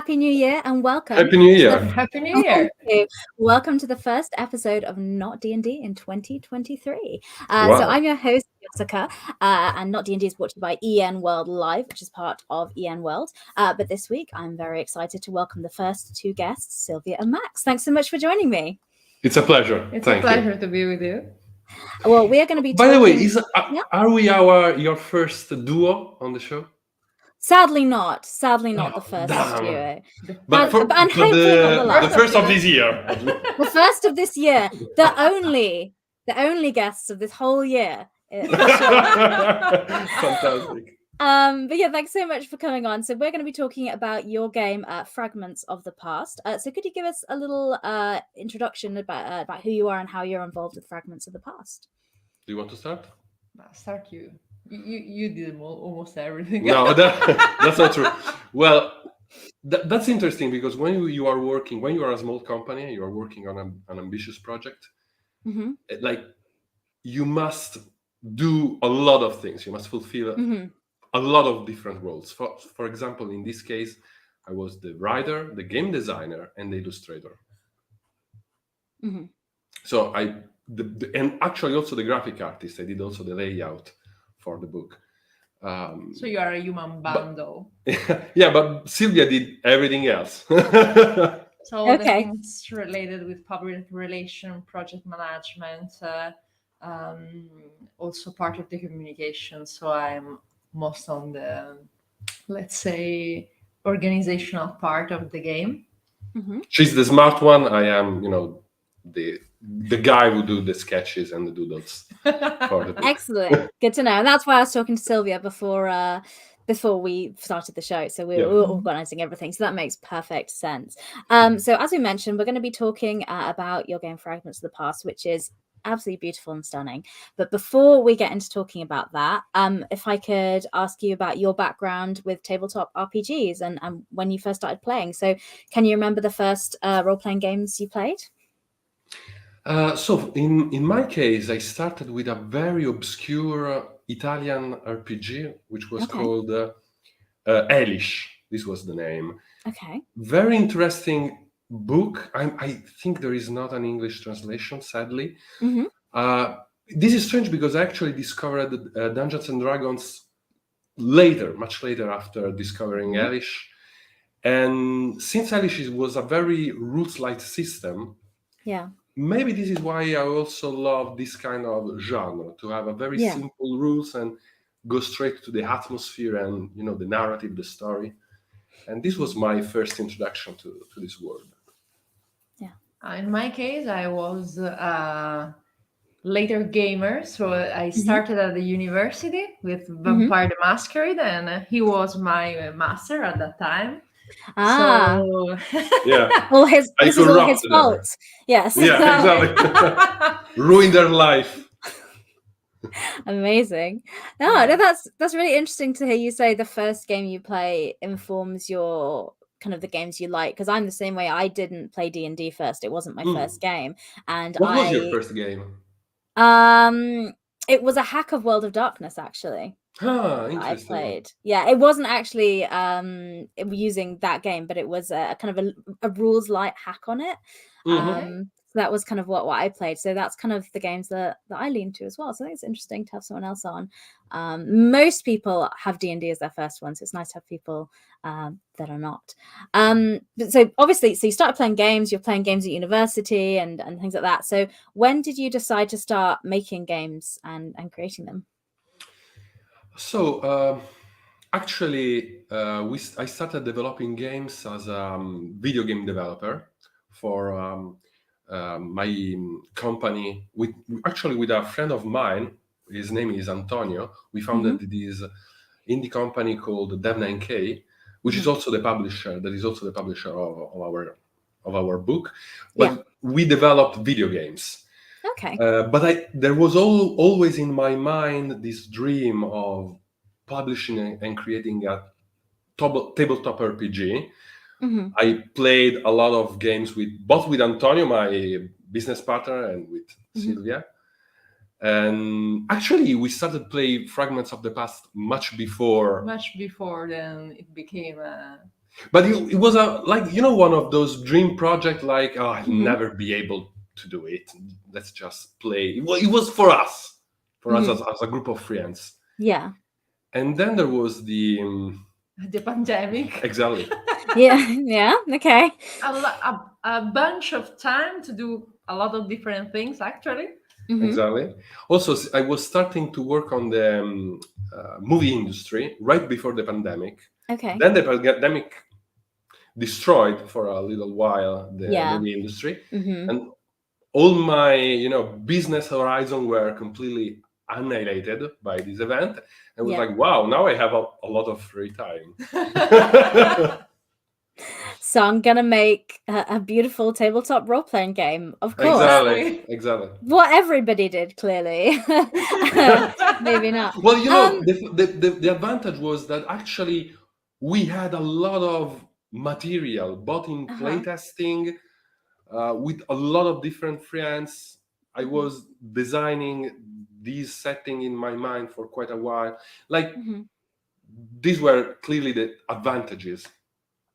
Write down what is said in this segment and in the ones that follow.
Happy New Year and welcome. Happy New Year. Happy New Year. Welcome to the first episode of Not D&D in 2023. Wow. So I'm your host, Jessica, and Not D&D is brought to you by EN World Live, which is part of EN World. But this week, I'm very excited to welcome the first two guests, Sylvia and Max. Thanks so much for joining me. It's a pleasure. It's Thank a pleasure to be with you. Well, we are going to be By the way, Yeah? are we your first duo on the show? Sadly not the first duo. But and hopefully not the last. The first of this year. The first of this year. The only guests of this whole year. Fantastic. But yeah, thanks so much for coming on. So we're going to be talking about your game, Fragments of the Past. So could you give us a little introduction about who you are and how you're involved with Fragments of the Past? Do you want to start? Start you. You did almost everything. No, that's not true. Well, that's interesting because when you are a small company, you are working on an ambitious project. Mm-hmm. Like you must do a lot of things. You must fulfill a lot of different roles. For example, in this case, I was the writer, the game designer, and the illustrator. Mm-hmm. So and actually also the graphic artist. I did also the layout for the book. So you are a human bundle. Yeah, but Sylvia did everything else. So all the things related with public relation, project management, also part of the communication. So I'm most on the, let's say, organizational part of the game. Mm-hmm. She's the smart one. I am, the guy who do the sketches and the doodles for the book. Excellent. Good to know. And that's why I was talking to Sylvia before we started the show. So we were organizing everything. So that makes perfect sense. So as we mentioned, we're going to be talking about your game Fragments of the Past, which is absolutely beautiful and stunning. But before we get into talking about that, if I could ask you about your background with tabletop RPGs and when you first started playing. So can you remember the first role-playing games you played? So in my case, I started with a very obscure Italian RPG, which was called Elish. This was the name. Okay. Very interesting book. I think there is not an English translation, sadly. Mm-hmm. This is strange because I actually discovered Dungeons and Dragons later, much later after discovering Elish. And since Elish was a very rules-light system, maybe this is why I also love this kind of genre, to have a very simple rules and go straight to the atmosphere and, the narrative, the story. And this was my first introduction to this world. Yeah. In my case, I was a later gamer. So I started at the university with Vampire the Masquerade, and he was my master at that time. So yeah, this is all his fault. Yes. Yeah, exactly. Ruined their life. Amazing. No, that's really interesting to hear you say the first game you play informs your kind of the games you like, because I'm the same way. I didn't play D&D first. It wasn't my first game. And what was your first game? It was a hack of World of Darkness, actually. Interesting. I played. Yeah, it wasn't actually using that game, but it was a kind of a rules light hack on it. So that was kind of what I played. So that's kind of the games that I lean to as well. So I think it's interesting to have someone else on. Most people have D&D as their first one, so it's nice to have people that are not. So obviously, you started playing games. You're playing games at university and things like that. So when did you decide to start making games and creating them? So actually, I started developing games as a video game developer for my company with a friend of mine. His name is Antonio. We founded this indie company called Dev9K, which is also the publisher. That is also the publisher of our book. But we developed video games. Okay. But there was always in my mind this dream of publishing and creating a tabletop RPG. I played a lot of games both with Antonio, my business partner, and with Sylvia. And actually, we started playing Fragments of the Past much before then it became a But it was one of those dream projects. Like, oh, I'll Mhm. never be able to do it. Let's just play. It was for us, as a group of friends. Yeah. And then there was the The pandemic. exactly. Yeah. Okay. A bunch of time to do a lot of different things, actually. Mhm. Exactly. Also, I was starting to work on the movie industry right before the pandemic. Okay. Then the pandemic destroyed for a little while the Yeah. movie industry, Mhm. and all my business horizon were completely annihilated by this event. I was Yeah. like, wow, now I have a lot of free time. So I'm gonna make a beautiful tabletop role-playing game. Of course. Exactly. What everybody did, clearly. Maybe not. Well, the advantage was that actually we had a lot of material, both in playtesting, with a lot of different friends. I was designing this setting in my mind for quite a while. Like, these were clearly the advantages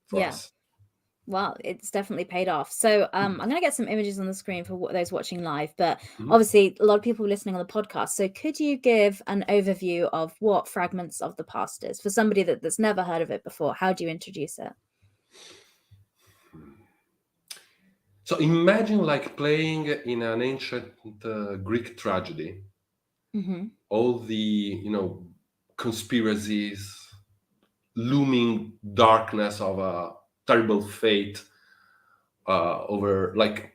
for us. Well, it's definitely paid off. So I'm going to get some images on the screen for those watching live, but Mhm. obviously a lot of people listening on the podcast. So could you give an overview of what Fragments of the Past is for somebody that's never heard of it before? How do you introduce it? So imagine like playing in an ancient Greek tragedy. All the conspiracies, looming darkness of a terrible fate over, like,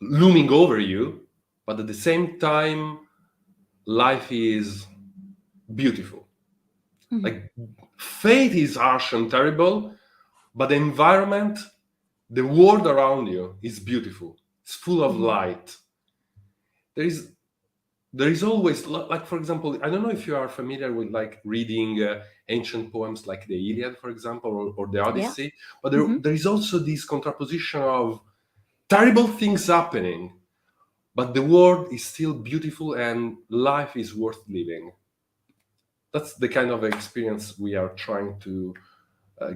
looming over you, but at the same time life is beautiful. Like, fate is harsh and terrible, but the environment, the world around you is beautiful. It's full of light. There is always, like, for example, I don't know if you are familiar with like reading ancient poems like the Iliad, for example, or the Odyssey, but there is also this contraposition of terrible things happening, but the world is still beautiful and life is worth living. That's the kind of experience we are trying to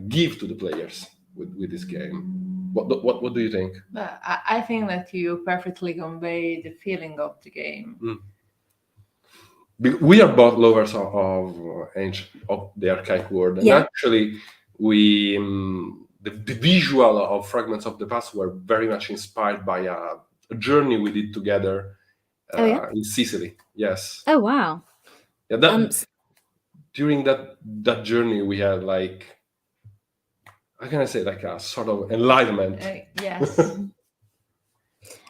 give to the players with this game. What do you think? I think that you perfectly convey the feeling of the game. We are both lovers of the archaic world, and actually, we the visual of Fragments of the Past were very much inspired by a journey we did together in Sicily. Yes. Oh wow. Yeah. During that journey, we had, like, how can I say, like a sort of enlightenment. Yes.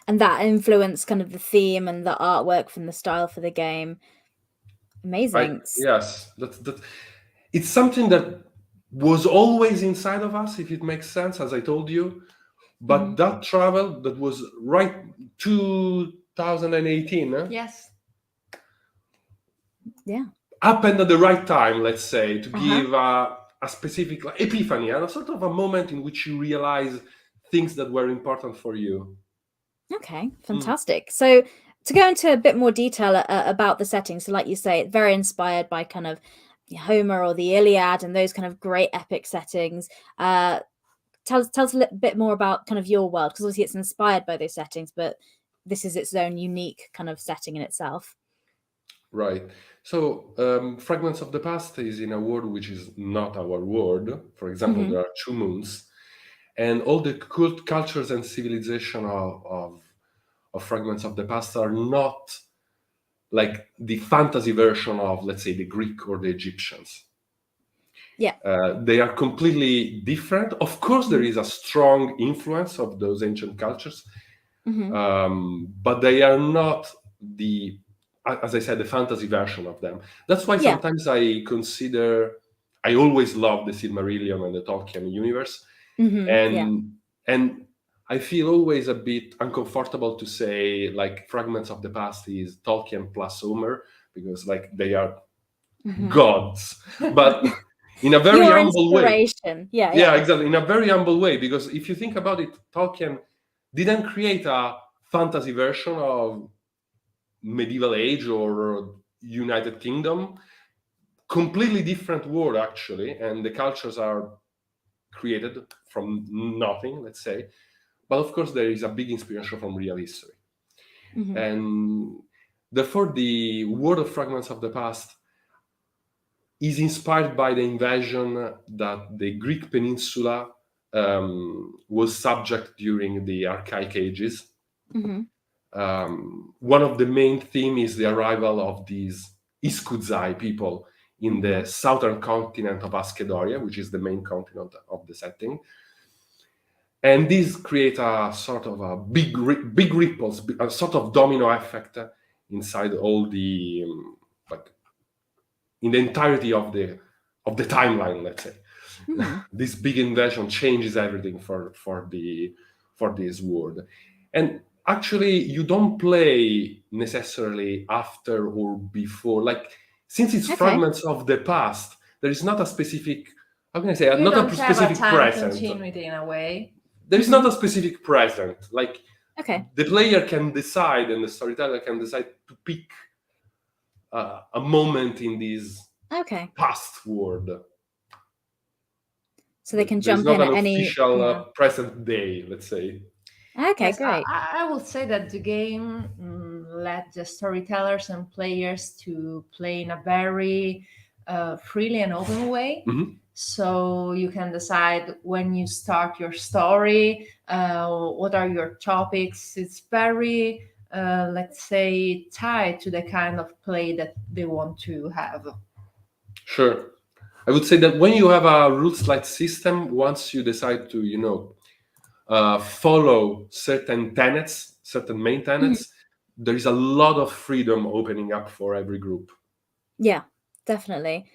And that influenced kind of the theme and the artwork from the style for the game. Amazing. Yes, it's something that was always inside of us, if it makes sense, as I told you. But that travel, that was right 2018. Yes. Yeah. Happened at the right time, let's say, to give a specific epiphany, and a sort of a moment in which you realize things that were important for you. Okay, fantastic. So to go into a bit more detail about the setting, so like you say, it's very inspired by kind of Homer or the Iliad and those kind of great epic settings. Tell us a little bit more about kind of your world, because obviously it's inspired by those settings, but this is its own unique kind of setting in itself. Right. So Fragments of the Past is in a world which is not our world. For example, there are two moons, and all the cultures and civilization of Fragments of the Past are not like the fantasy version of, let's say, the Greek or the Egyptians. Yeah. They are completely different. Of course, there is a strong influence of those ancient cultures, but they are not as I said, the fantasy version of them. That's why sometimes I always love the Silmarillion and the Tolkien universe. And I feel always a bit uncomfortable to say, like, Fragments of the Past is Tolkien plus Homer, because, like, they are gods. But in a very humble way. Yeah, exactly. In a very humble way, because if you think about it, Tolkien didn't create a fantasy version of medieval age or United Kingdom. Completely different world, actually, and the cultures are created from nothing, let's say. But of course, there is a big inspiration from real history. And therefore, the world of Fragments of the Past is inspired by the invasion that the Greek peninsula was subject during the archaic ages. One of the main themes is the arrival of these Iskuzai people in the southern continent of Askedoria, which is the main continent of the setting. And these create a sort of a big ripples, a sort of domino effect inside all the, in the entirety of the timeline, let's say. This big invasion changes everything for this world. And actually, you don't play necessarily after or before. Like, since it's Fragments of the Past, there is not a specific, how can I say, not a specific present. Continuity in a way. There is not a specific present. Like, the player can decide, and the storyteller can decide to pick a moment in this past world. So they can jump in at any official present day, let's say. Okay, great. I would say that the game let the storytellers and players to play in a very freely and open way. So you can decide when you start your story, what are your topics. It's very, let's say, tied to the kind of play that they want to have. Sure. I would say that when you have a rules-light system, once you decide to, follow certain tenets, certain main tenets, there is a lot of freedom opening up for every group. Yeah, definitely.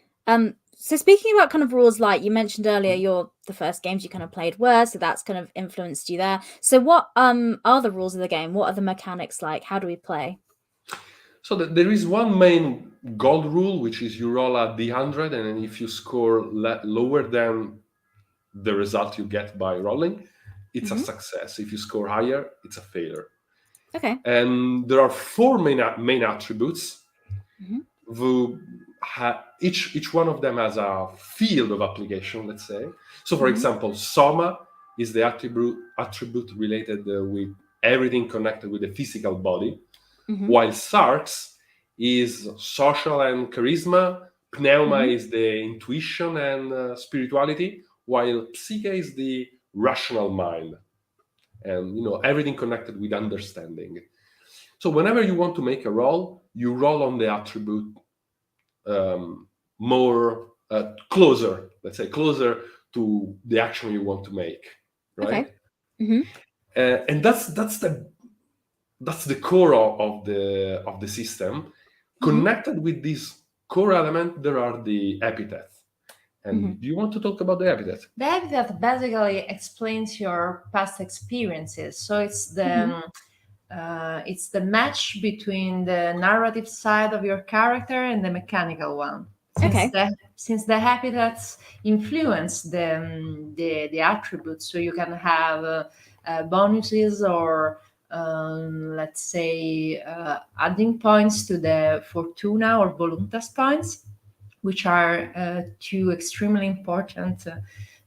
So speaking about kind of rules light, you mentioned earlier the first games you kind of played were, so that's kind of influenced you there. So what are the rules of the game? What are the mechanics like? How do we play? So there is one main gold rule, which is you roll a d100, and if you score lower than the result you get by rolling, it's a success. If you score higher, it's a failure. Okay. And there are 4 main attributes. Each one of them has a field of application, let's say. So, for example, Soma is the attribute related with everything connected with the physical body, while Sarx is social and charisma, Pneuma is the intuition and spirituality, while Psyche is the rational mind, and everything connected with understanding. So whenever you want to make a roll, you roll on the attribute more closer to the action you want to make, right? And that's the core of the system. Connected with this core element, there are the epithets. And do you want to talk about the epithet? The epithet basically explains your past experiences. So it's the match between the narrative side of your character and the mechanical one. Since the epithets influence the attributes, so you can have bonuses or let's say adding points to the Fortuna or Voluntas points, which are 2 extremely important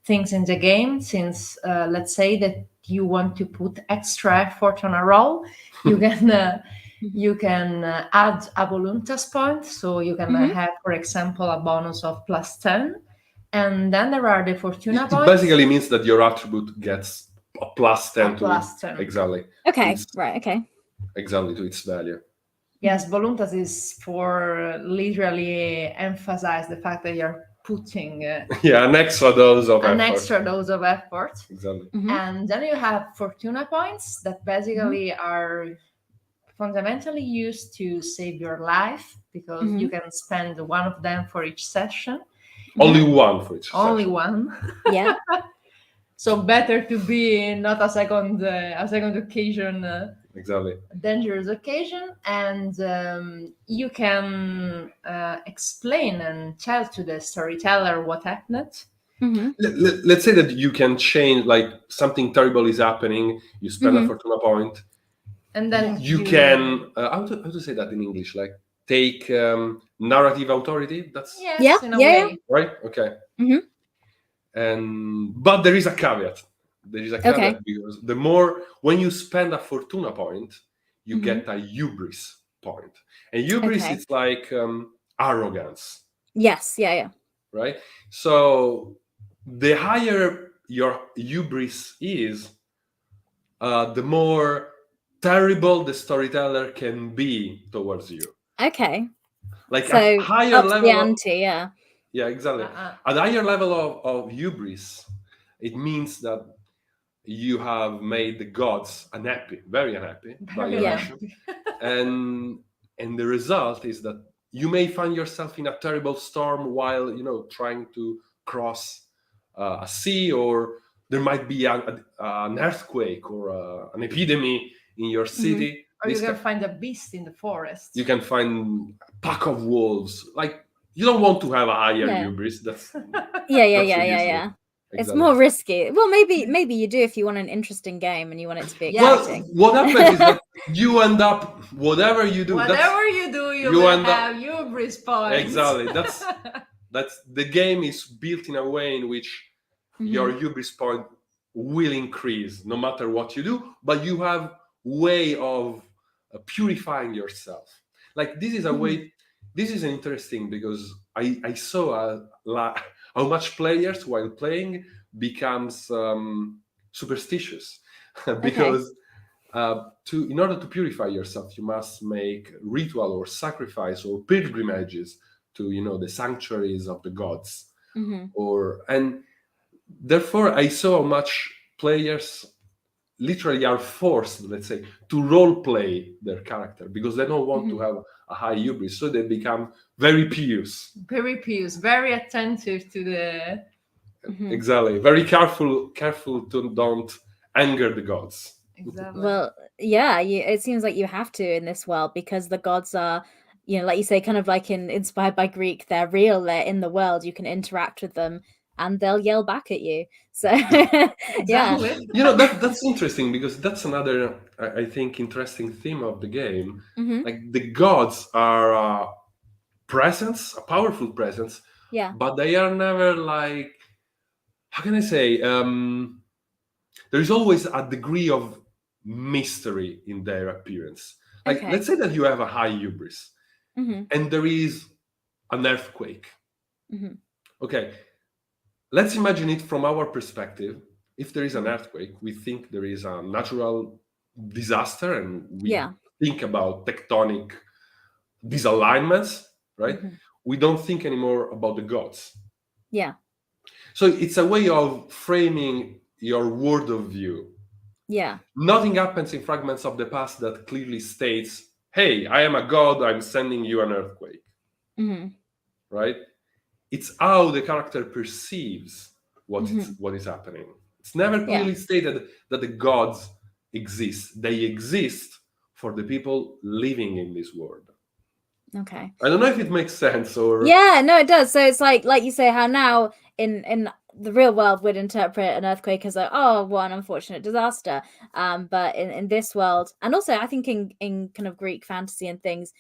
things in the game. Since let's say that you want to put extra effort on a roll, you can add a Voluntas point, so you can have, for example, a bonus of +10, and then there are the Fortuna points. It basically means that your attribute gets a +10 to it. Exactly. Okay, right, okay. Exactly, to its value. Yes, Voluntas is for literally emphasize the fact that you're putting an extra dose of effort. Exactly. And then you have Fortuna points that basically are fundamentally used to save your life, because you can spend 1 of them for each session. Only 1 for each session. Only 1. Yeah. So better to be not a second occasion. Exactly. Dangerous occasion, and you can explain and tell to the storyteller what happened. Let's say that you can change, like something terrible is happening, you spend a Fortuna point, and then you can how to say that in English, like take narrative authority. That's in a way. Right. Okay. But there is a caveat. Okay. Because when you spend a fortuna point, you get a hubris point. And hubris is like arrogance. Yes. Yeah. Right? So the higher your hubris is, the more terrible the storyteller can be towards you. Okay. Like So a higher up level the ante, yeah. Yeah, exactly. At a higher level of hubris, it means that you have made the gods very unhappy by your action. And the result is that you may find yourself in a terrible storm while, trying to cross a sea, or there might be an earthquake or an epidemic in your city. Or you can find a beast in the forest. You can find a pack of wolves. Like, you don't want to have a higher hubris. That's yeah. Exactly. It's more risky. Well, maybe you do if you want an interesting game and you want it to be exciting. Well, what happens is that you end up, whatever you do, you will have hubris points. Exactly. That's the game is built in a way in which your hubris point will increase no matter what you do, but you have way of purifying yourself. Like, this is a way. This is interesting because I saw how much players while playing becomes superstitious because in order to purify yourself, you must make ritual or sacrifice or pilgrimages to the sanctuaries of the gods, and therefore I saw how much players literally are forced, let's say, to role play their character because they don't want to have a high hubris, so they become very pious, very attentive to the exactly, very careful to don't anger the gods. Exactly. Well, yeah, it seems like you have to in this world because the gods are, like you say, kind of like inspired by Greek. They're real. They're in the world. You can interact with them, and they'll yell back at you. So, yeah. That's interesting because that's another, I think, interesting theme of the game. Like, the gods are a powerful presence. Yeah. But they are never like, how can I say? There is always a degree of mystery in their appearance. Like, let's say that you have a high hubris, and there is an earthquake. Okay. Let's imagine it from our perspective. If there is an earthquake, we think there is a natural disaster, and we think about tectonic disalignments, right? We don't think anymore about the gods. Yeah. So it's a way of framing your world of view. Yeah. Nothing happens in Fragments of the Past that clearly states, hey, I am a god, I'm sending you an earthquake. Right? It's how the character perceives what is happening. It's never clearly stated that the gods exist. They exist for the people living in this world. Okay. I don't know if it makes sense or... Yeah, no, it does. So it's like you say, how now in the real world we'd interpret an earthquake as like, oh, what an unfortunate disaster. But in this world, and also I think in kind of Greek fantasy and things,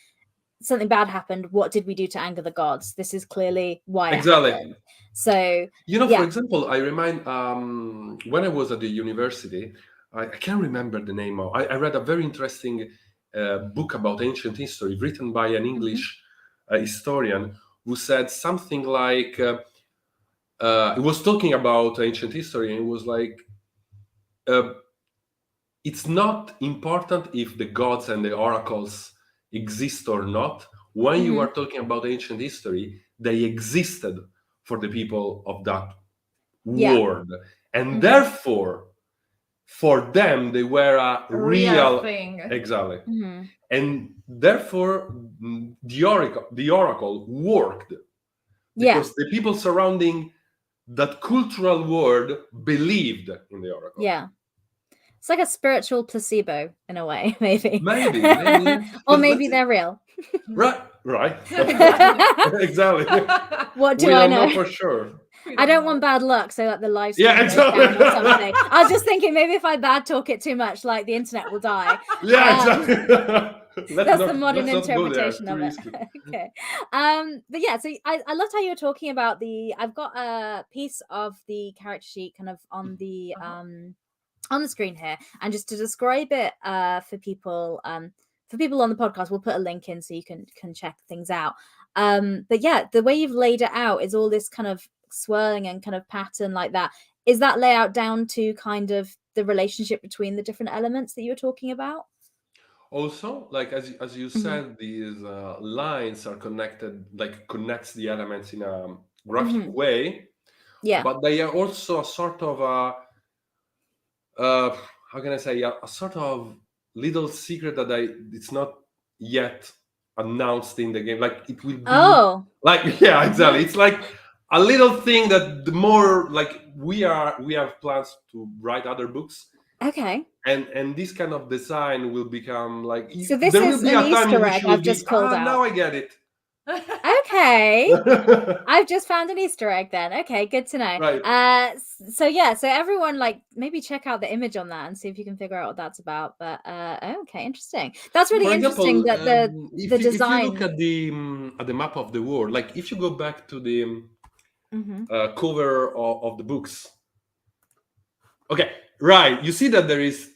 something bad happened. What did we do to anger the gods? This is clearly why it happened. So for example, I remind when I was at the university, I can't remember the name of. I read a very interesting book about ancient history written by an English historian who said something like, it was talking about ancient history, and it was like, it's not important if the gods and the oracles exist or not. When you are talking about ancient history, they existed for the people of that world, and therefore for them they were a real thing. Exactly. And therefore the oracle worked because the people surrounding that cultural world believed in the oracle. It's like a spiritual placebo in a way, maybe. Maybe. Or maybe they're real. Right. Exactly. What do we I don't know? For sure. I don't want bad luck, so like the live stream exactly. goes down or something. I was just thinking maybe if I bad talk it too much, like the internet will die. Exactly. That's the modern let's not go there, interpretation too of it. risky. Okay. But yeah, so I loved how you were talking about I've got a piece of the character sheet kind of on the screen here, and just to describe it for people on the podcast, we'll put a link in so you can check things out. But yeah, the way you've laid it out is all this kind of swirling and kind of pattern like that. Is that layout down to kind of the relationship between the different elements that you were talking about? Also, like as you said, these lines are connected, like connects the elements in a graphic way. Yeah. But they are also a sort of how can I say, a sort of little secret that it's not yet announced in the game. Like it will be like, yeah, exactly. It's like a little thing that the more like we have plans to write other books. Okay. And this kind of design will become like, so this is an Easter egg I've just called out. Now I get it. Okay. I've just found an Easter egg then. Okay, good to know. Right. So everyone, like, maybe check out the image on that and see if you can figure out what that's about. But okay, interesting. That's really interesting. That the design. If you look at the map of the world, like if you go back to the cover of the books. Okay, right. You see that there is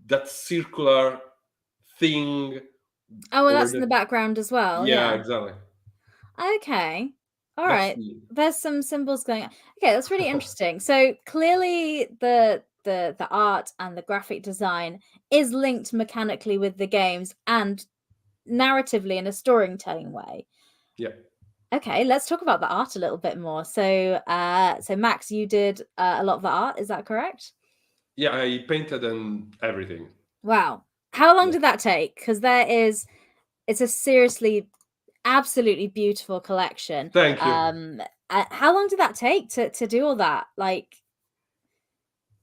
that circular thing. Oh, well, that's in the background as well. Yeah, exactly. Okay. All right. There's some symbols going on. Okay, that's really interesting. So clearly the art and the graphic design is linked mechanically with the games and narratively in a storytelling way. Yeah. Okay, let's talk about the art a little bit more. So Max, you did a lot of the art, is that correct? Yeah, I painted and everything. Wow. How long did that take? Because it's a seriously, absolutely beautiful collection. Thank you. How long did that take to do all that? Like,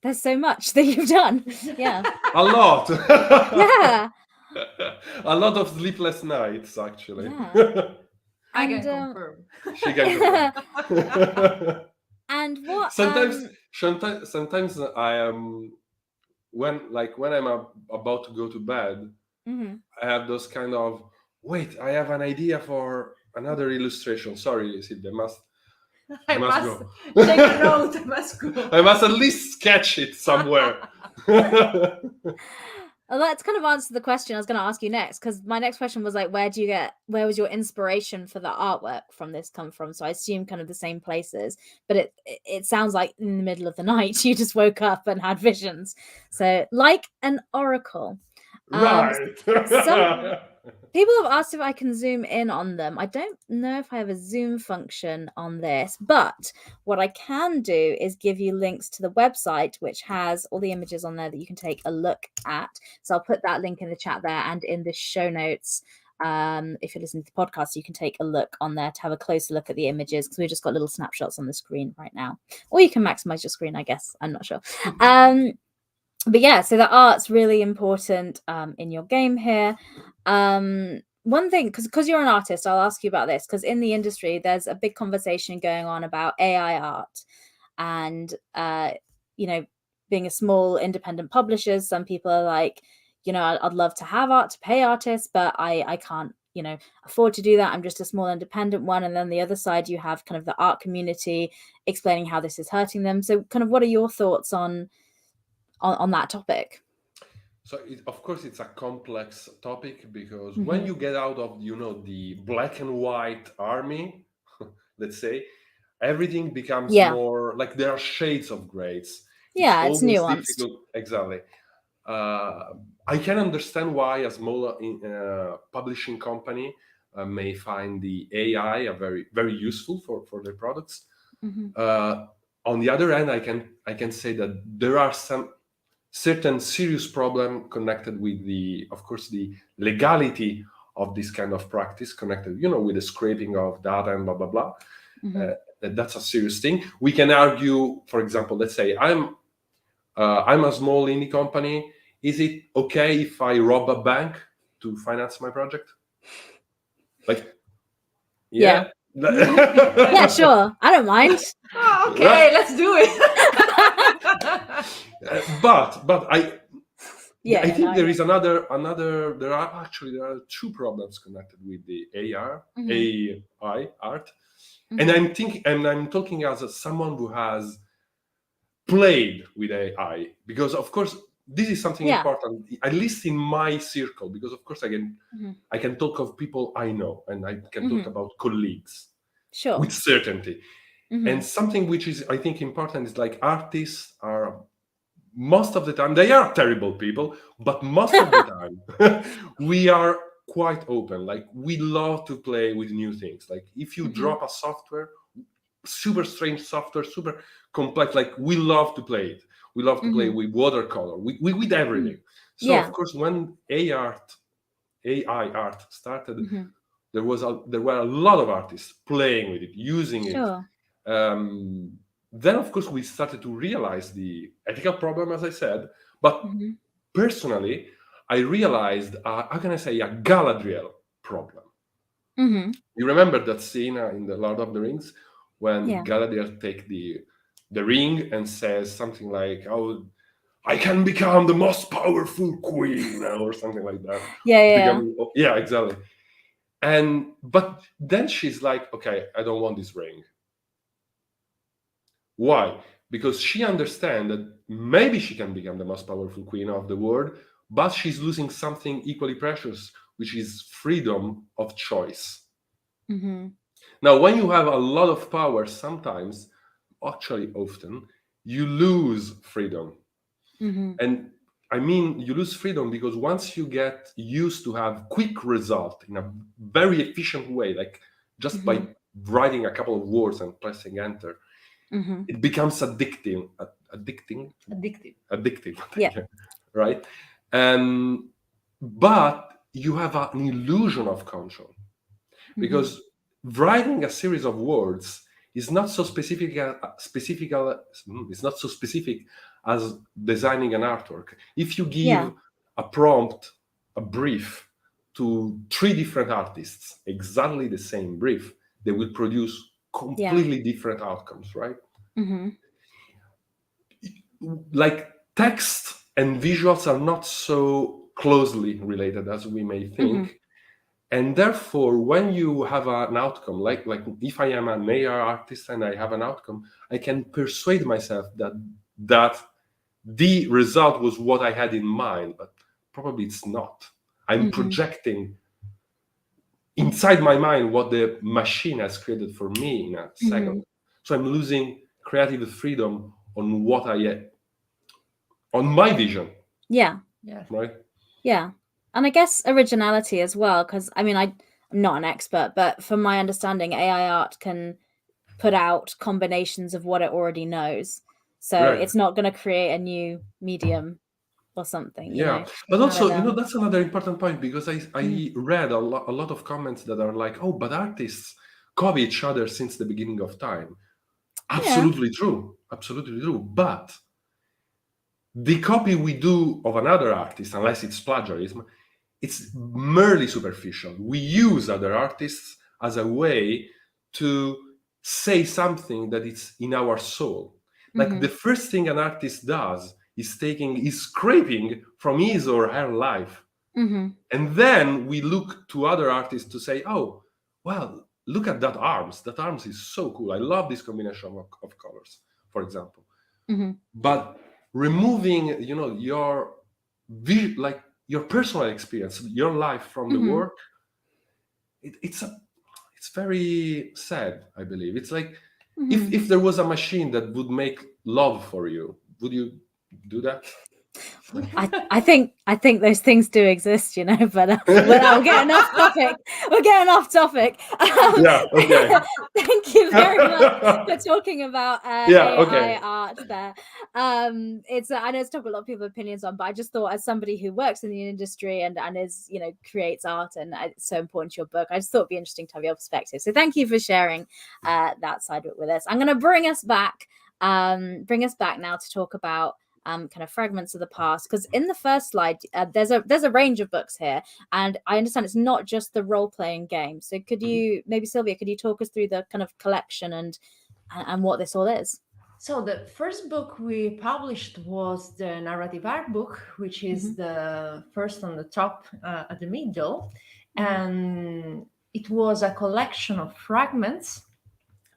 there's so much that you've done. Yeah. A lot. Yeah. A lot of sleepless nights, actually. Yeah. I can confirm. She can confirm. And what? Sometimes I am when I'm about to go to bed. I have those kind of I have an idea for another illustration. Sorry, Sid, I must go. Take a note. I must go. I must at least sketch it somewhere. Well, that's kind of answered the question I was going to ask you next, because my next question was like, where was your inspiration for the artwork from this come from? So I assume kind of the same places, but it sounds like in the middle of the night you just woke up and had visions. So like an oracle. Right. Some people have asked if I can zoom in on them. I don't know if I have a zoom function on this, but what I can do is give you links to the website, which has all the images on there that you can take a look at. So I'll put that link in the chat there and in the show notes. If you're listening to the podcast, you can take a look on there to have a closer look at the images, because we've just got little snapshots on the screen right now. Or you can maximize your screen, I guess. I'm not sure. But yeah, so the art's really important in your game here. One thing, because you're an artist, I'll ask you about this, because in the industry, there's a big conversation going on about AI art. And, being a small independent publisher, some people are like, I'd love to have art to pay artists, but I can't, afford to do that. I'm just a small independent one. And then the other side, you have kind of the art community explaining how this is hurting them. So kind of what are your thoughts on that topic? So of course it's a complex topic, because when you get out of the black and white army, let's say, everything becomes more like there are shades of grays. It's nuanced. Difficult. Exactly. I can understand why a small publishing company may find the AI very, very useful for their products. On the other hand, I can say that there are some certain serious problem connected with the legality of this kind of practice, connected, with the scraping of data and blah blah blah. That's a serious thing. We can argue, for example, let's say I'm a small indie company. Is it okay if I rob a bank to finance my project? Like, yeah. Yeah, sure. I don't mind. Okay, let's do it. But Yeah, I yeah, think no, there is another. There are two problems connected with the AI art, and I'm talking as someone who has played with AI, because of course this is something Yeah. important, at least in my circle, because of course I can talk of people I know, and I can talk about colleagues Sure. with certainty. And something which is, I think, important is like artists are, most of the time, they are terrible people, but most of the time we are quite open. Like, we love to play with new things. Like, if you drop a software, super strange software, super complex, like, we love to play it. We love to play with watercolor, with everything. So Yeah. of course, when AI art started, there were a lot of artists playing with it, using it. Sure. Then of course we started to realize the ethical problem, as I said, but personally I realized, how can I say, a Galadriel problem. You remember that scene in the Lord of the Rings when Galadriel take the ring and says something like, "Oh, I can become the most powerful queen," or something like that. Yeah, exactly. But then she's like, "Okay, I don't want this ring." Why? Because she understands that maybe she can become the most powerful queen of the world, but she's losing something equally precious, which is freedom of choice. Now, when you have a lot of power, sometimes, actually often, you lose freedom. And I mean, you lose freedom because once you get used to have quick result in a very efficient way, like just by writing a couple of words and pressing enter, it becomes addictive. Yeah. Right? But you have an illusion of control, because writing a series of words is not so specific. It's not so specific as designing an artwork. If you give a prompt, a brief to 3 different artists, exactly the same brief, they will produce completely different outcomes, right? Like, text and visuals are not so closely related as we may think. And therefore, when you have an outcome, like if I am an AI artist and I have an outcome, I can persuade myself that the result was what I had in mind, but probably it's not. I'm projecting inside my mind what the machine has created for me in a second. So I'm losing creative freedom on what on my vision. Yeah. Right? Yeah. And I guess originality as well, because I mean, I'm not an expert, but from my understanding, AI art can put out combinations of what it already knows. So it's not going to create a new medium or something, you know. But also, that's another important point, because I read a lot of comments that are like, "Oh, but artists copy each other since the beginning of time." Absolutely true. Absolutely true. But the copy we do of another artist, unless it's plagiarism, it's merely superficial. We use other artists as a way to say something that is in our soul. Like, the first thing an artist does is scraping from his or her life. And then we look to other artists to say, "Oh, well, look at that arms. That arms is so cool. I love this combination of colors," for example. But removing, your your personal experience, your life from the work, it's very sad, I believe. It's like, if there was a machine that would make love for you, would you do that? I think those things do exist, but we're getting off topic. We're getting off topic. Yeah, okay. Thank you very much for talking about AI art there. It's I know it's topic a lot of people's opinions on, but I just thought, as somebody who works in the industry and is creates art, and it's so important to your book, I just thought it'd be interesting to have your perspective. So thank you for sharing that side of it with us. I'm going to bring us back now to talk about kind of fragments of the past, because in the first slide there's a range of books here, and I understand it's not just the role-playing game. So could you maybe, Sylvia, could you talk us through the kind of collection and what this all is? So the first book we published was the narrative art book, which is the first on the top at the middle. And it was a collection of fragments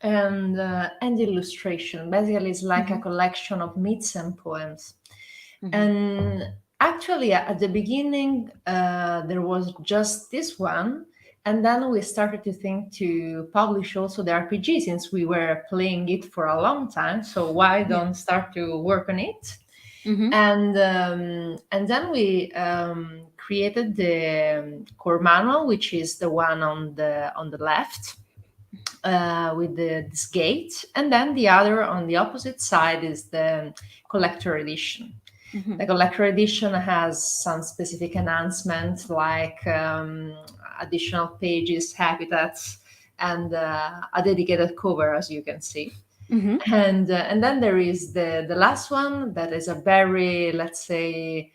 and illustration. Basically, it's like a collection of myths and poems. And actually, at the beginning, there was just this one. And then we started to think to publish also the RPG, since we were playing it for a long time. So why don't start to work on it? And then we created the core manual, which is the one on the left, with this gate, and then the other on the opposite side is the collector edition. The collector edition has some specific enhancements, like additional pages, habitats, and a dedicated cover, as you can see. And then there is the last one that is a very, let's say,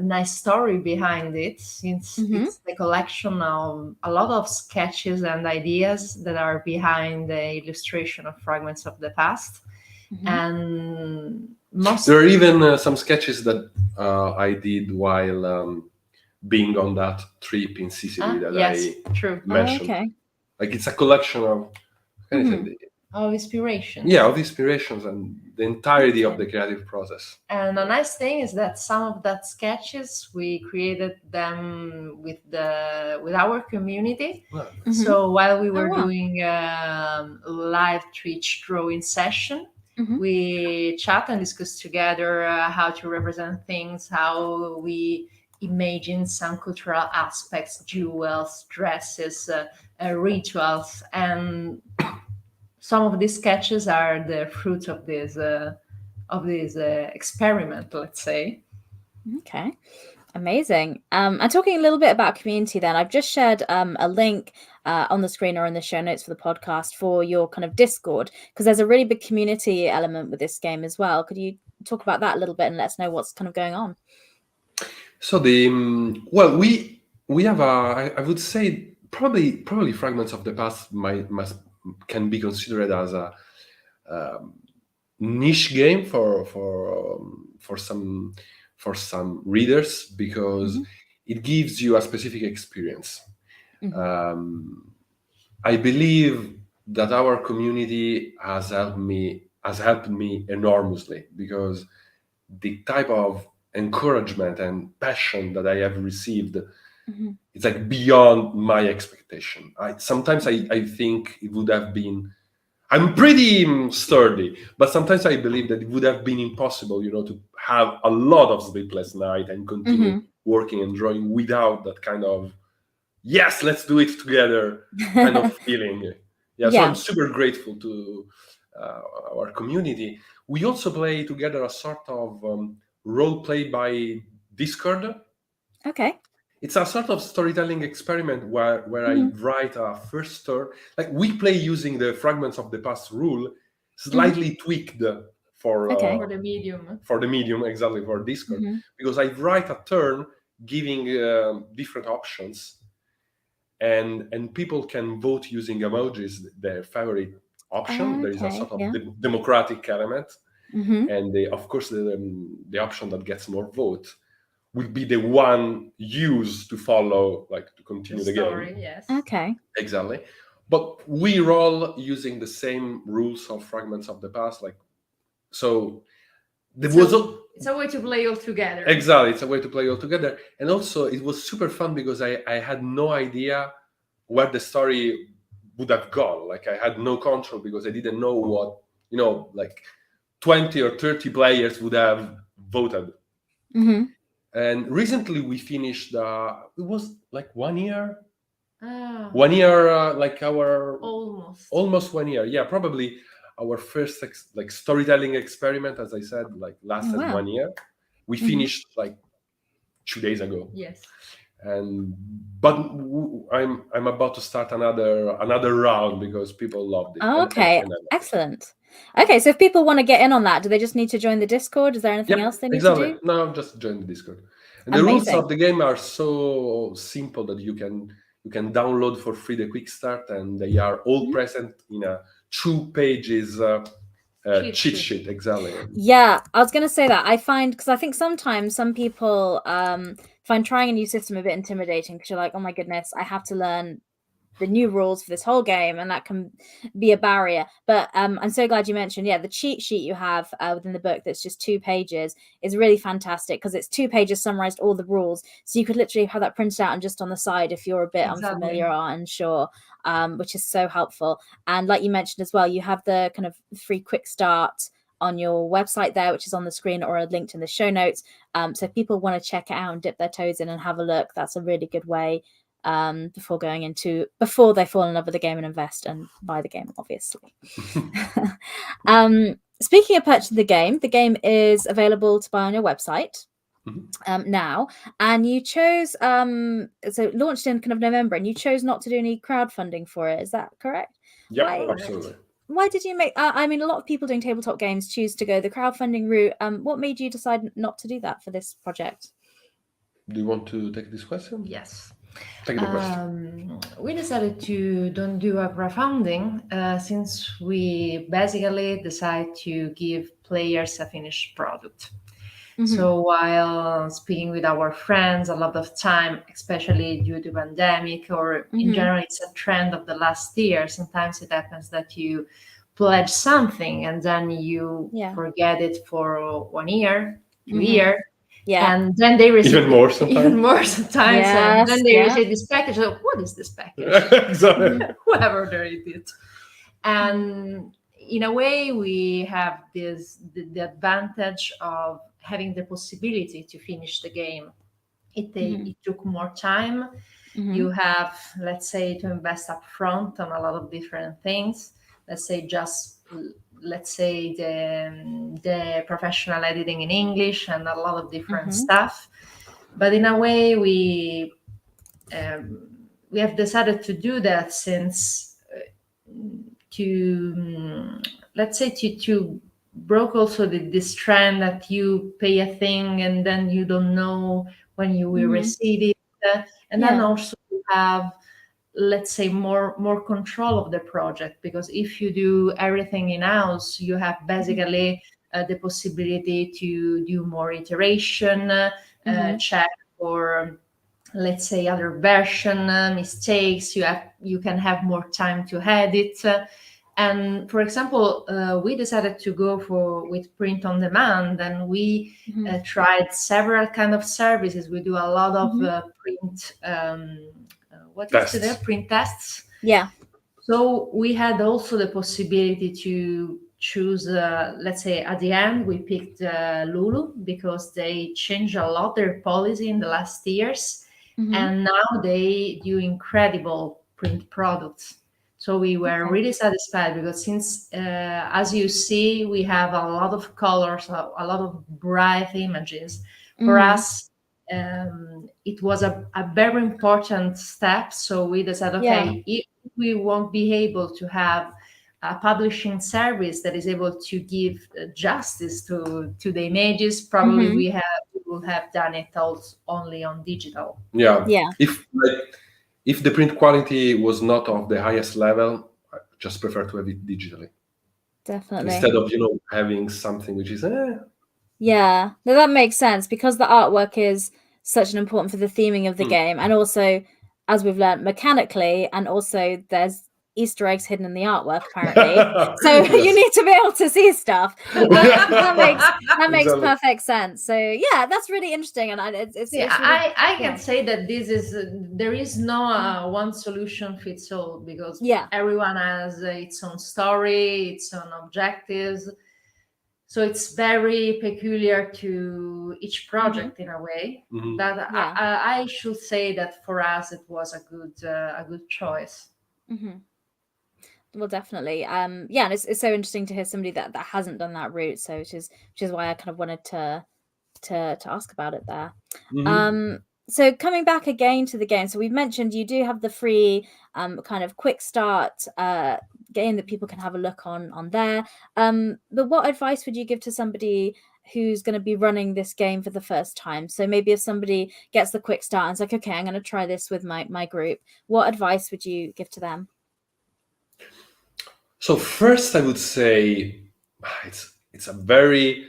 nice story behind it, since it's the collection of a lot of sketches and ideas that are behind the illustration of Fragments of the Past. And there are even some sketches that I did while being on that trip in Sicily that I mentioned. Like, it's a collection of inspirations. Yeah, of inspirations and the entirety of the creative process. And a nice thing is that some of that sketches we created them with our community. So while we were doing live Twitch drawing session, we chat and discuss together how to represent things, how we imagine some cultural aspects, jewels, dresses, rituals, and some of these sketches are the fruit of this experiment, let's say. Okay, amazing. And talking a little bit about community, then I've just shared a link on the screen or in the show notes for the podcast for your kind of Discord, because there's a really big community element with this game as well. Could you talk about that a little bit and let us know what's kind of going on? So we have I would say probably Fragments of the Past can be considered as a niche game for some readers, because it gives you a specific experience. I believe that our community has helped me enormously, because the type of encouragement and passion that I have received, it's like beyond my expectation. Sometimes I think it would have been, I'm pretty sturdy, but sometimes I believe that it would have been impossible, to have a lot of sleepless night and continue working and drawing without that kind of, yes, let's do it together kind of feeling. So I'm super grateful to our community. We also play together a sort of role play by Discord. Okay. It's a sort of storytelling experiment where I write a first story. Like, we play using the Fragments of the Past rule, slightly tweaked for the medium. For the medium, exactly, for Discord. Because I write a turn giving different options, and people can vote using emojis their favorite option. There is a sort of democratic element. And of course, the option that gets more votes will be the one used to follow, like to continue the story, game. Yes. Okay. Exactly. But we roll using the same rules of Fragments of the Past. Like, so it's a way to play all together. Exactly. It's a way to play all together. And also it was super fun because I had no idea where the story would have gone. Like, I had no control because I didn't know what, like 20 or 30 players would have voted. And recently we finished, it was like 1 year. 1 year, like our... Almost 1 year. Yeah, probably our first like storytelling experiment, as I said, like lasted 1 year. We finished like 2 days ago. Yes. But I'm about to start another round because people loved it. Okay, excellent. Okay, so if people want to get in on that, do they just need to join the Discord? Is there anything else they need to do? No, just join the Discord. And the rules of the game are so simple that you can download for free the quick start, and they are all present in a 2 pages cheat sheet, exactly. Yeah, I was going to say that. I find, because I think sometimes some people find trying a new system a bit intimidating, because you're like, oh my goodness, I have to learn the new rules for this whole game, and that can be a barrier. But I'm so glad you mentioned, the cheat sheet you have within the book that's just 2 pages is really fantastic, because it's 2 pages summarized all the rules, so you could literally have that printed out and just on the side if you're a bit unfamiliar or unsure, which is so helpful. And like you mentioned as well, you have the kind of free quick start on your website there, which is on the screen or linked in the show notes. So if people want to check it out and dip their toes in and have a look, that's a really good way before they fall in love with the game and invest and buy the game, obviously. Speaking of purchasing the game is available to buy on your website now, and you chose so launched in kind of November, and you chose not to do any crowdfunding for it. Is that correct? Yeah, absolutely. Why did you make I mean, a lot of people doing tabletop games choose to go the crowdfunding route. What made you decide not to do that for this project? Do you want to take this question? Yes. Take the question. We decided to don't do a crowdfunding since we basically decide to give players a finished product. So while speaking with our friends a lot of time, especially due to pandemic or in general, it's a trend of the last year. Sometimes it happens that you pledge something and then you forget it for 1 year, 2 years. Yeah. And then they receive even more sometimes. And then they receive this package. So what is this package? Exactly. Whatever they did. And in a way, we have the advantage of having the possibility to finish the game. It took more time. You have, let's say, to invest up front on a lot of different things. Let's say the professional editing in English and a lot of different stuff. But in a way, we have decided to do that since to broke also this trend that you pay a thing and then you don't know when you will receive it, and then also you have, let's say, more control of the project, because if you do everything in-house, you have basically the possibility to do more iteration, check for, let's say, other version mistakes. You can have more time to edit. And for example, we decided to go with print on demand, and we tried several kind of services. We do a lot of print. Print tests. Yeah. So we had also the possibility to choose. Let's say at the end we picked Lulu because they changed a lot their policy in the last years, and now they do incredible print products. So we were really satisfied because since, as you see, we have a lot of colors, a lot of bright images. For us, it was a very important step. So we decided, if we won't be able to have a publishing service that is able to give justice to the images, probably we will have done it only on digital. Yeah. If the print quality was not of the highest level, I just prefer to have it digitally. Definitely. Instead of, having something which is Yeah, no, that makes sense, because the artwork is such an important for the theming of the game, and also, as we've learned, mechanically, and also there's Easter eggs hidden in the artwork, apparently. So you need to be able to see stuff. That makes perfect sense. So yeah, that's really interesting, and it's really, I can say that there is no one solution fits all, because everyone has its own story, its own objectives. So it's very peculiar to each project in a way. That I should say that for us it was a good choice. Well, definitely. And it's so interesting to hear somebody that hasn't done that route. So which is why I kind of wanted to ask about it there. So coming back again to the game, so we've mentioned you do have the free kind of quick start game that people can have a look on there. But what advice would you give to somebody who's going to be running this game for the first time? So maybe if somebody gets the quick start and is like, okay, I'm going to try this with my group, what advice would you give to them? So first, I would say it's a very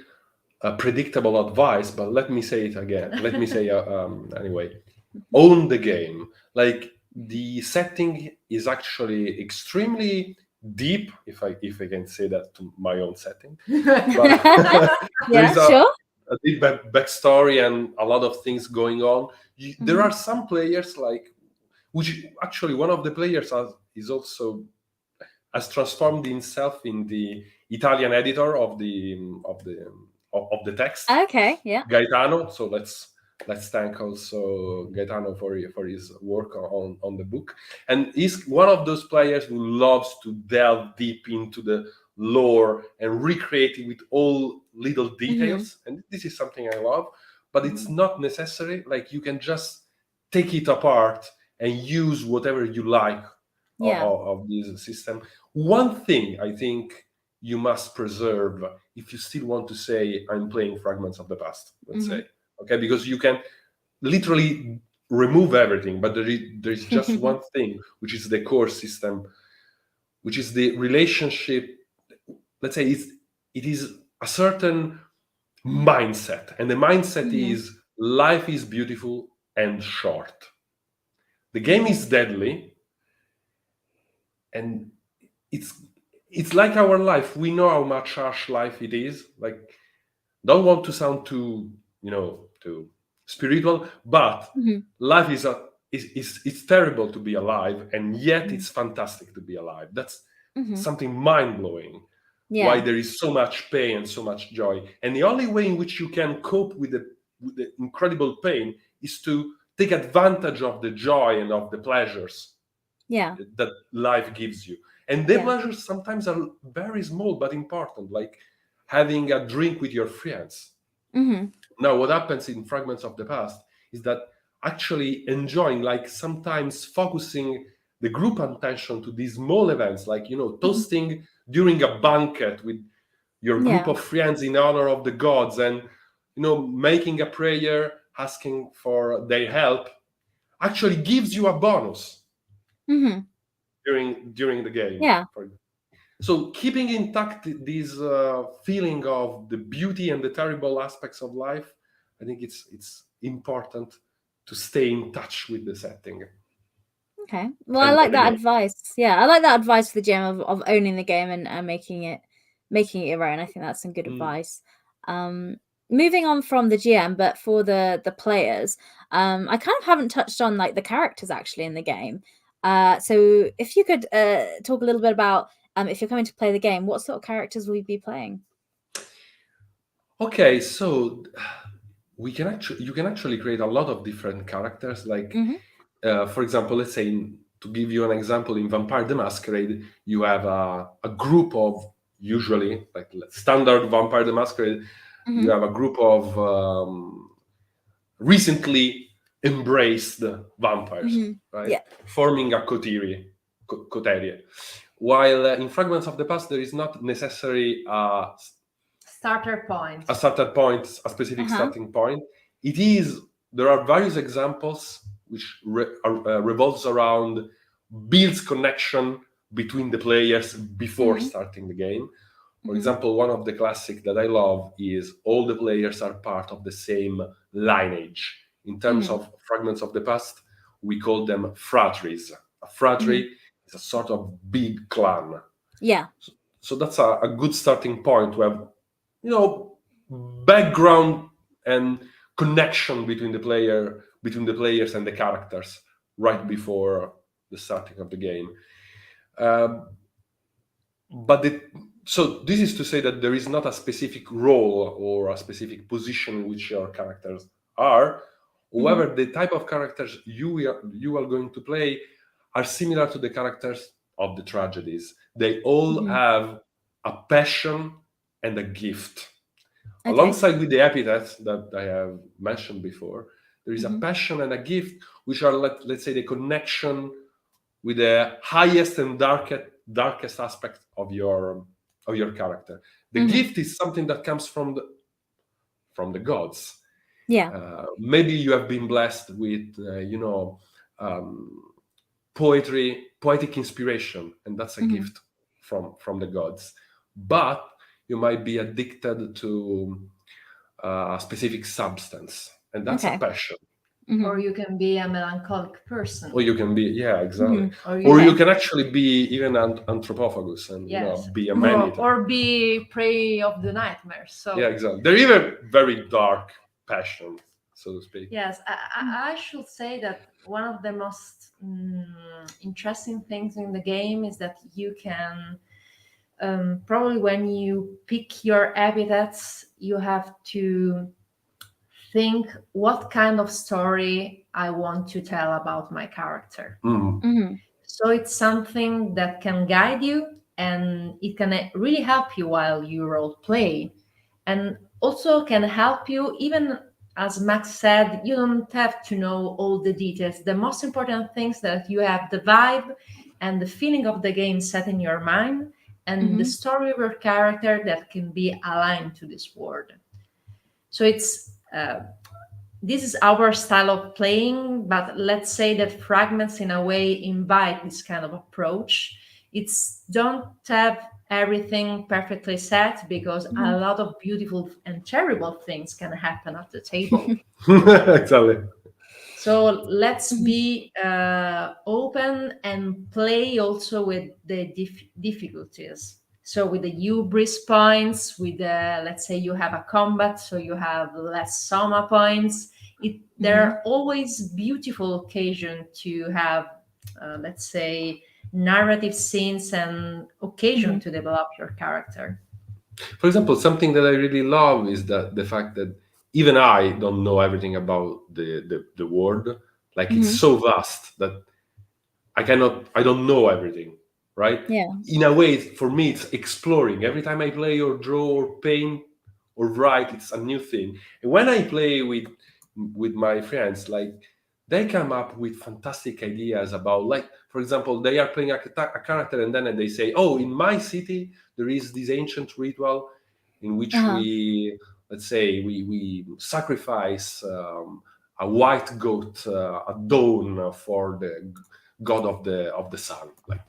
predictable advice, but let me say it again. Let me say anyway. Own the game. Like, the setting is actually extremely deep, if I can say that to my own setting. But there Yeah, is sure. a deep backstory and a lot of things going on. There are some players, like, which actually one of the players has transformed himself in the Italian editor of the text, Okay, yeah. Gaetano. So let's thank also Gaetano for his work on the book. And he's one of those players who loves to delve deep into the lore and recreate it with all little details. And this is something I love, but it's not necessary. Like, you can just take it apart and use whatever you like of this system. One thing I think you must preserve if you still want to say, I'm playing Fragments of the Past, let's say, okay, because you can literally remove everything, but there is just one thing, which is the core system, which is the relationship. Let's say it is a certain mindset, and the mindset is life is beautiful and short. The game is deadly, and it's like our life. We know how much harsh life it is. Like, don't want to sound too too spiritual, but life is it's terrible to be alive, and yet it's fantastic to be alive. That's something mind-blowing. Why there is so much pain and so much joy, and the only way in which you can cope with the incredible pain is to take advantage of the joy and of the pleasures that life gives you. And the pleasures sometimes are very small but important, like having a drink with your friends. Now, what happens in Fragments of the Past is that actually enjoying, like, sometimes focusing the group attention to these small events, like, toasting during a banquet with your group of friends in honor of the gods, and making a prayer asking for their help, actually gives you a bonus during the game. So keeping intact this feeling of the beauty and the terrible aspects of life, I think it's important to stay in touch with the setting. Okay. Well, I like that advice. Yeah, I like that advice for the GM of owning the game and making it your own. I think that's some good advice. Moving on from the GM, but for the players, I kind of haven't touched on, like, the characters actually in the game. So if you could talk a little bit about, if you're coming to play the game, what sort of characters will you be playing? Okay, so you can actually create a lot of different characters. Like, for example, let's say, to give you an example, in Vampire the Masquerade, you have a group of, usually, like standard Vampire the Masquerade, you have a group of recently embraced vampires, right? Forming a coterie. While in Fragments of the Past, there is not necessarily a starter point, a specific starting point. There are various examples which revolves around builds connection between the players before starting the game. For example, one of the classic that I love is all the players are part of the same lineage. In terms of Fragments of the Past, we call them phratries. A phratry is a sort of big clan. Yeah. So that's a good starting point to have, background and connection between the players and the characters right before the starting of the game. So this is to say that there is not a specific role or a specific position in which your characters are. However, the type of characters you are going to play are similar to the characters of the tragedies. They all have a passion and a gift. Okay. Alongside with the epithets that I have mentioned before, there is a passion and a gift, which are, let's say, the connection with the highest and darkest aspect of your character. The gift is something that comes from the gods. Yeah. Maybe you have been blessed with poetic inspiration, and that's a gift from the gods. But you might be addicted to a specific substance, and that's a passion. Or you can be a melancholic person. Or you can be, exactly. Or you can actually be even an anthropophagus and be a man-eater. Or be prey of the nightmares. So yeah, exactly. They're even very dark passions, so to speak. Yes, I should say that one of the most interesting things in the game is that you can probably, when you pick your habitats, you have to think what kind of story I want to tell about my character. So it's something that can guide you, and it can really help you while you role play, and also can help you, even as Max said, you don't have to know all the details. The most important thing is that you have the vibe and the feeling of the game set in your mind, and the story of your character that can be aligned to this world. So it's this is our style of playing, but let's say that Fragments in a way invite this kind of approach. It's don't have everything perfectly set, because a lot of beautiful and terrible things can happen at the table. Exactly. So let's be open and play also with the difficulties. So with the hubris points, with the, let's say you have a combat, so you have less soma points. There are always beautiful occasion to have, let's say, narrative scenes and occasion to develop your character. For example, something that I really love is that the fact that even I don't know everything about the world. Like it's so vast that I don't know everything, right? Yeah. In a way, for me, it's exploring. Every time I play or draw or paint or write, it's a new thing. And when I play with my friends, like they come up with fantastic ideas about, like, for example, they are playing a character and then they say, oh, in my city, there is this ancient ritual in which we, let's say, we sacrifice a white goat at dawn for the god of the sun, like,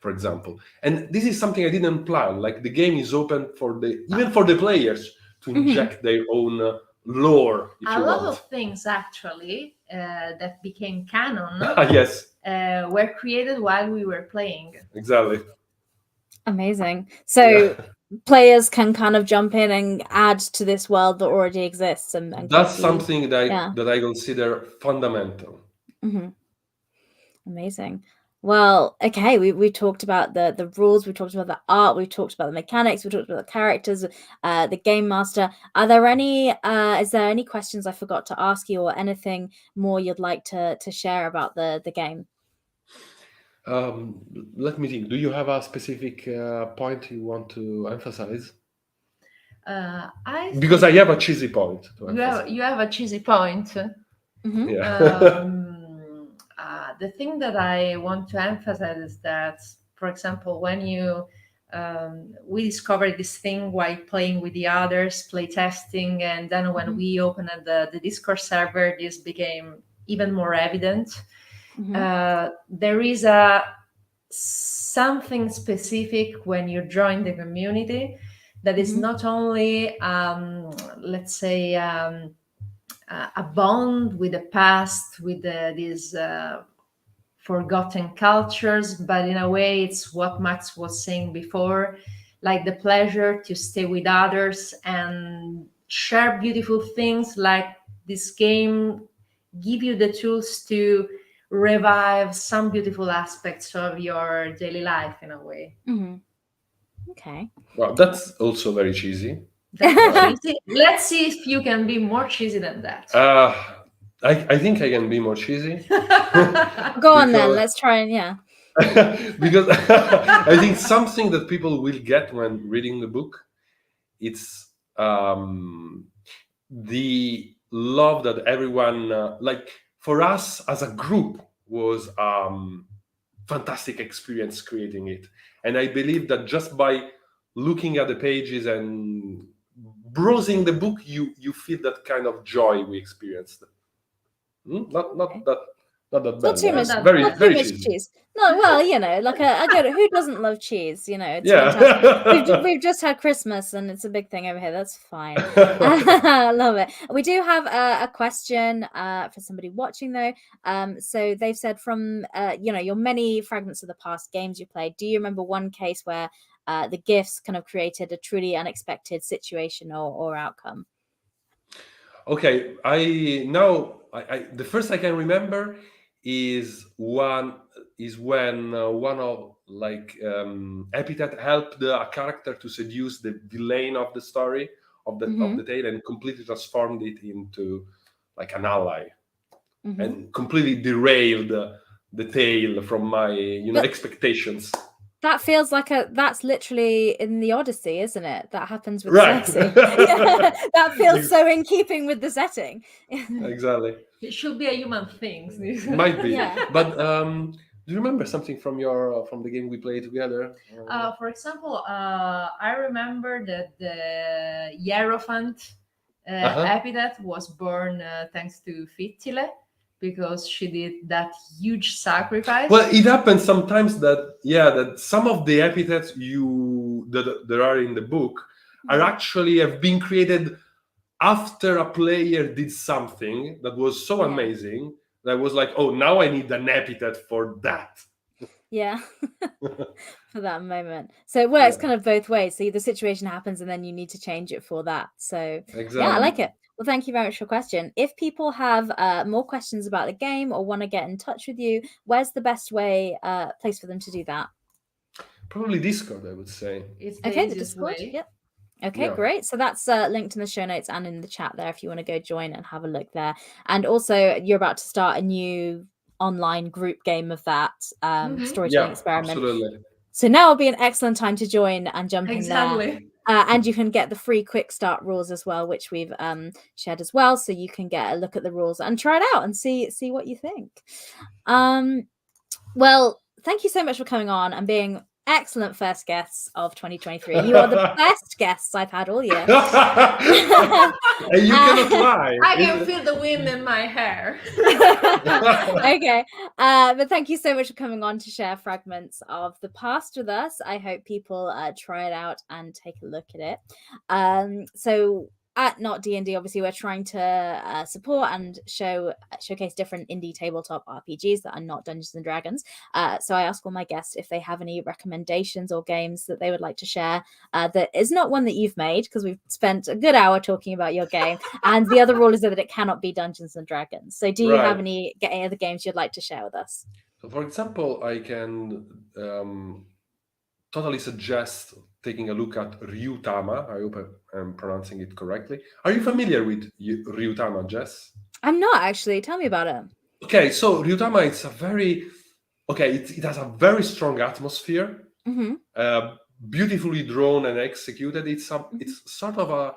for example. And this is something I didn't plan. Like the game is open for even for the players to inject their own lore. A lot of things actually that became canon yes, were created while we were playing. Exactly. Amazing. So players can kind of jump in and add to this world that already exists, and that's something that I consider fundamental. Amazing. Well, okay, we talked about the rules, we talked about the art, we talked about the mechanics, we talked about the characters, the game master. Is there any questions I forgot to ask you, or anything more you'd like to share about the game? Let me think. Do you have a specific point you want to emphasize? Because I have a cheesy point to emphasize. You have a cheesy point. Yeah. The thing that I want to emphasize is that, for example, when we discovered this thing while playing with the others, play testing, and then when we opened the Discord server, this became even more evident. There is something specific when you join the community that is not only, let's say, a bond with the past, with these forgotten cultures, but in a way it's what Max was saying before, like the pleasure to stay with others and share beautiful things. Like this game give you the tools to revive some beautiful aspects of your daily life in a way. Okay. Well, that's also very cheesy. Cheesy. Let's see if you can be more cheesy than that. I think I can be more cheesy. Go on then. Let's try and because I think something that people will get when reading the book, it's the love that everyone like for us as a group was fantastic experience creating it. And I believe that just by looking at the pages and browsing the book, you feel that kind of joy we experienced. Not Not that It's not bad. too Right? much, Not that Very, bad. not too very much cheesy. cheese. No, well, like I get it. Who doesn't love cheese? It's fantastic. Yeah. We've just had Christmas and it's a big thing over here. That's fine. I love it. We do have a question for somebody watching though. So they've said from your many fragments of the past games you played, do you remember one case where the gifts kind of created a truly unexpected situation or outcome? Okay, the first I can remember is when one of epithet helped a character to seduce the villain of the story of the tale and completely transformed it into like an ally and completely derailed the tale from my expectations. That feels like that's literally in the Odyssey, isn't it? That happens with Right. Cersei. Yeah, that feels so in keeping with the setting. Exactly. It should be a human thing. Might be. Yeah. But do you remember something from the game we played together? For example, I remember that the Hierophant epithet was born thanks to Fittile, because she did that huge sacrifice. Well, it happens sometimes that some of the epithets that are in the book are actually have been created after a player did something that was so amazing that I was like, oh, now I need an epithet for that. Yeah. For that moment. So it works kind of both ways. So the situation happens and then you need to change it for that. So Exactly. Yeah, I like it. Well, thank you very much for your question. If people have more questions about the game or want to get in touch with you, where's the best place for them to do that? Probably Discord, I would say. It's the Discord. way. Yep. Okay, great. So that's linked in the show notes and in the chat there if you want to go join and have a look there. And also, you're about to start a new online group game of that storytelling experiment. Absolutely. So now will be an excellent time to join and jump in there. Exactly. And you can get the free quick start rules as well, which we've shared as well. So you can get a look at the rules and try it out and see what you think. Well, thank you so much for coming on and being excellent first guests of 2023. You are the best guests I've had all year. And you cannot lie. I can feel the wind in my hair. Okay. But thank you so much for coming on to share fragments of the past with us. I hope people try it out and take a look at it. So at Not DnD, obviously, we're trying to support and showcase different indie tabletop RPGs that are not Dungeons and Dragons. So I ask all my guests if they have any recommendations or games that they would like to share that is not one that you've made, because we've spent a good hour talking about your game. And the other rule is that it cannot be Dungeons and Dragons. So do you have any other games you'd like to share with us? So, for example, I can totally suggest taking a look at Ryutama. I hope I'm pronouncing it correctly. Are you familiar with Ryutama, Jess? I'm not, actually. Tell me about it. Okay, so Ryutama, it has a very strong atmosphere, beautifully drawn and executed. It's sort of a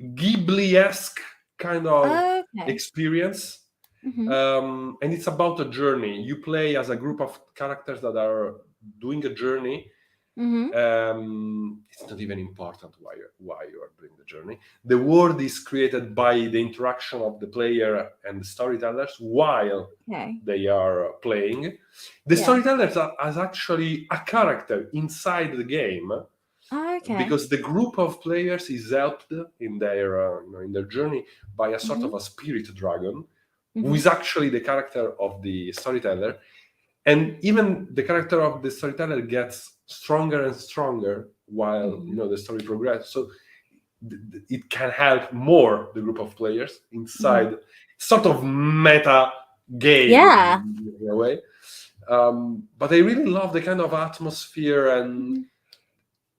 Ghibli-esque kind of experience. And it's about a journey. You play as a group of characters that are doing a journey. It's not even important why you are doing the journey. The world is created by the interaction of the player and the storytellers while they are playing. The storytellers as actually a character inside the game, because the group of players is helped in their journey by a sort of a spirit dragon, who is actually the character of the storyteller. And even the character of the storyteller gets stronger and stronger while the story progresses. So it can help more the group of players inside sort of meta game in a way. But I really love the kind of atmosphere and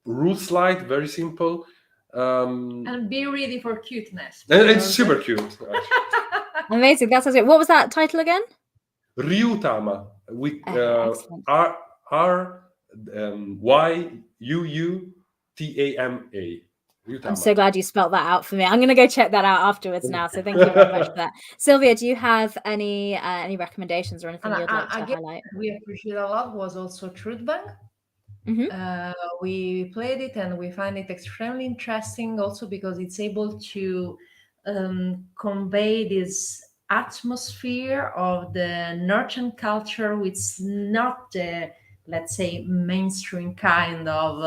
rules light, very simple. And be ready for cuteness. And it's super cute. Amazing. That sounds good. What was that title again? Ryutama with Ryuutama. I'm so glad you spelt that out for me. I'm going to go check that out afterwards now. So thank you very much for that. Sylvia, do you have any recommendations or anything you'd like to highlight? We appreciate a lot was also Truthbang. We played it and we find it extremely interesting also because it's able to convey this atmosphere of the northern culture, which is not the, let's say, mainstream kind of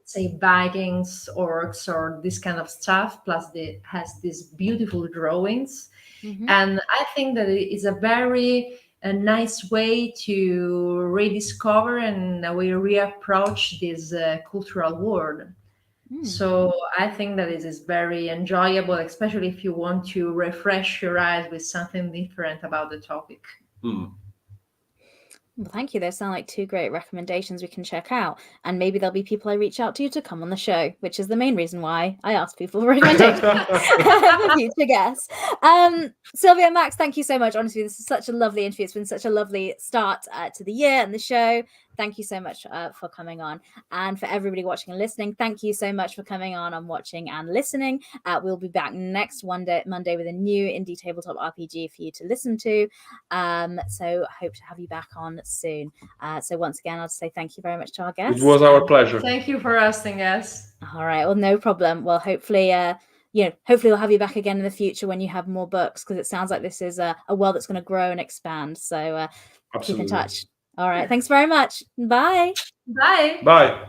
say Vikings, orcs, or this kind of stuff. Plus, it has these beautiful drawings, and I think that it is a nice way to rediscover and we reapproach this cultural world. So I think that it is very enjoyable, especially if you want to refresh your eyes with something different about the topic. Well, thank you. Those sound like two great recommendations we can check out. And maybe there'll be people I reach out to come on the show, which is the main reason why I ask people for recommendations for future guests. Sylvia, Max, thank you so much. Honestly, this is such a lovely interview. It's been such a lovely start to the year and the show. Thank you so much for coming on. And for everybody watching and listening, thank you so much for coming on and watching and listening. We'll be back next Monday with a new indie tabletop RPG for you to listen to. So hope to have you back on soon. So once again, I'll say thank you very much to our guests. It was our pleasure. Thank you for hosting us. All right. Well, no problem. Well, hopefully, hopefully we'll have you back again in the future when you have more books, because it sounds like this is a world that's going to grow and expand. So keep in touch. All right. Thanks very much. Bye. Bye. Bye.